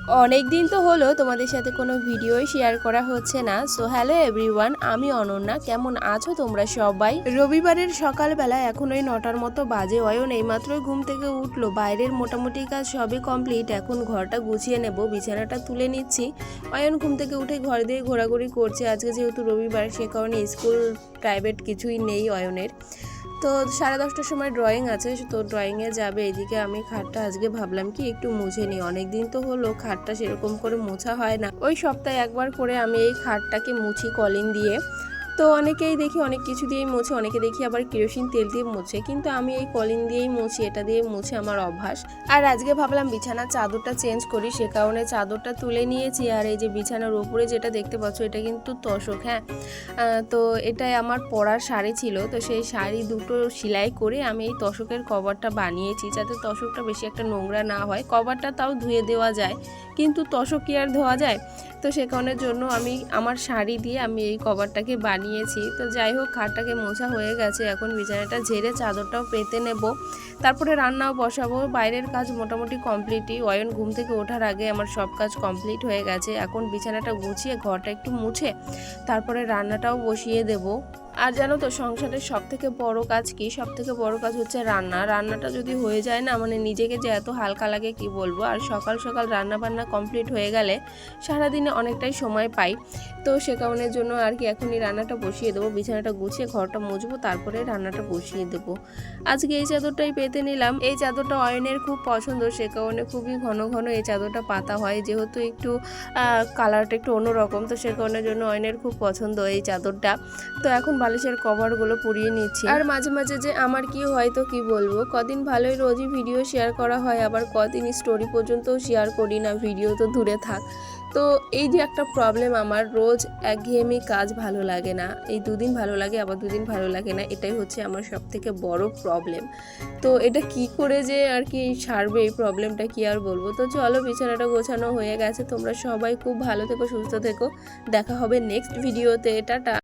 অনেক দিন তো হলো তোমাদের সাথে কোনো ভিডিওই শেয়ার করা হচ্ছে না। সো হ্যালো এভরিওয়ান, আমি অনন্যা। কেমন আছো তোমরা সবাই? রবিবারের সকালবেলা এখন ওই 9টার মতো বাজে। অয়ন এইমাত্রই ঘুম থেকে উঠলো। বাইরের মোটামুটি কাজ সবই কমপ্লিট। এখন ঘরটা গুছিয়ে নেব, বিছানাটা তুলে নিচ্ছি। অয়ন ঘুম থেকে উঠে ঘর দিয়ে ঘোরাঘুরি করছে। আজকে যেহেতু রবিবার, সে কারণে স্কুল প্রাইভেট কিছুই নেই অয়নের। তো 10:30টার সময় ড্রয়িং আছে, তো ড্রয়িংয়ে যাবে। এদিকে আমি খাটটা আজকে ভাবলাম কি একটু মুছে নিই। অনেক দিন তো হলো খাটটা সেরকম করে মোছা হয় না। ওই সপ্তাহে একবার করে আমি এই খাটটাকে মুছি কলিন দিয়ে। তো অনেকেই দেখি অনেক কিছু দিয়েই মুছে, অনেকে দেখি আবার কেরোসিন তেল দিয়ে মুছে, কিন্তু আমি এই কলিন দিয়েই মুছি। এটা দিয়ে মুছে আমার অভ্যাস। আর আজকে ভাবলাম বিছানার চাদরটা চেঞ্জ করি, সে কারণে চাদরটা তুলে নিয়েছি। আর এই যে বিছানার উপরে যেটা দেখতে পাচ্ছ, এটা কিন্তু তোশক। হ্যাঁ, তো এটাই আমার পরার শাড়ি ছিল। তো সেই শাড়ি দুটো সেলাই করে আমি এই তোশকের কভারটা বানিয়েছি, যাতে তোশকটা বেশি একটা নোংরা না হয়। কভারটা তাও ধুয়ে দেওয়া যায়, কিন্তু তোশক কি আর ধোয়া যায়? তো সে কারণের জন্য আমি আমার শাড়ি দিয়ে আমি এই কভারটাকে বানিয়েছি। তো যাই হোক, খাটটাকে মোছা হয়ে গেছে। এখন বিছানাটা ঝেড়ে চাদরটাও পেতে নেব, তারপরে রান্নাও বসাবো। বাইরের কাজ মোটামুটি কমপ্লিটই। অয়ন ঘুম থেকে ওঠার আগে আমার সব কাজ কমপ্লিট হয়ে গেছে। এখন বিছানাটা গুছিয়ে ঘরটা একটু মুছে তারপরে রান্নাটাও বসিয়ে দেব। আর জানো তো, সংসারের সব থেকে বড় কাজ কি? সব থেকে বড় কাজ হচ্ছে রান্না। রান্নাটা যদি হয়ে যায় না, মানে নিজেকে যে এত হালকা লাগে কি বলবো। আর সকাল সকাল রান্না বান্না কমপ্লিট হয়ে গেলে সারাদিনে অনেকটাই সময় পাই। তো সে কারণের জন্য আর কি এখনই রান্নাটা বসিয়ে দেবো। বিছানাটা গুছিয়ে ঘরটা মুছবো, তারপরে রান্নাটা বসিয়ে দেবো। আজকে এই চাদরটাই পেতে নিলাম। এই চাদরটা অয়নের খুব পছন্দ, সে কারণে খুবই ঘন ঘন এই চাদরটা পাতা হয়। যেহেতু একটু কালারটা একটু অন্যরকম, তো সে কারণের জন্য অয়নের খুব পছন্দ এই চাদরটা। তো এখন বালিশের কভারগুলো পুড়িয়ে নিচ্ছি। আর মাঝে মাঝে যে আমার কি হয় তো কি বলবো, কদিন ভালোই রোজই ভিডিও শেয়ার করা হয়, আবার কদিন স্টোরি পর্যন্তও শেয়ার করি না, ভিডিও তো দূরে থাক। তো এই যে একটা প্রবলেম আমার, রোজ একঘেয়েমি কাজ ভালো লাগে না। এই দুদিন ভালো লাগে, আবার দুদিন ভালো লাগে না, এটাই হচ্ছে আমার সব থেকে বড় প্রবলেম। তো এটা কি করে যে আর কি সারবে এই প্রবলেমটা, কি আর বলবো। তো চলো, বিছানাটা গোছানো হয়ে গেছে। তোমরা সবাই খুব ভালো থেকো, সুস্থ থেকো। দেখা হবে নেক্সট ভিডিওতে। টাটা।